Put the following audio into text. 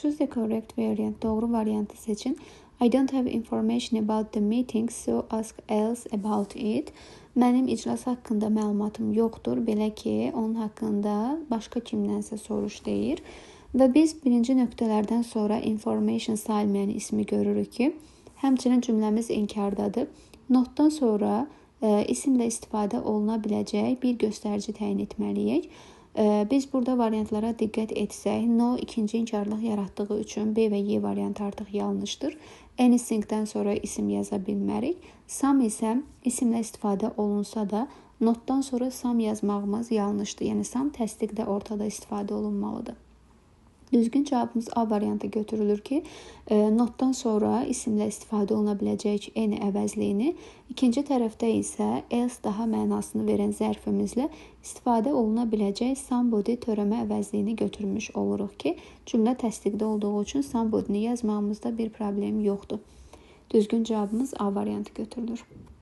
Choose the correct variant. Doğru variantı seçin. I don't have information about the meeting, so ask else about it. Mənim iclas haqqında məlumatım yoxdur, belə ki, onun haqqında başqa kimdənsə soruş deyir. Və biz birinci nöqtələrdən sonra information sayılmayan ismi görürük ki, həmçinin cümləmiz inkardadır. Notdan sonra isimlə istifadə oluna biləcək bir göstərici təyin etməliyik. Biz burada variantlara diqqət etsək, no ikinci inkarlıq yaratdığı üçün B və Y variantı artıq yanlışdır. Anything-dən sonra isim yaza bilmərik. Some isə isimlə istifadə olunsa da, notdan sonra some yazmağımız yanlışdır. Yəni, some təsdiqdə ortada istifadə olunmalıdır. Düzgün cavabımız A variantı götürülür ki, notdan sonra isimlə istifadə oluna biləcək any əvəzliyini, ikinci tərəfdə isə else daha mənasını verən zərfimizlə istifadə oluna biləcək somebody törəmə əvəzliyini götürmüş oluruq ki, cümlə təsdiqdə olduğu üçün somebody-ni yazmağımızda bir problem yoxdur. Düzgün cavabımız A variantı götürülür.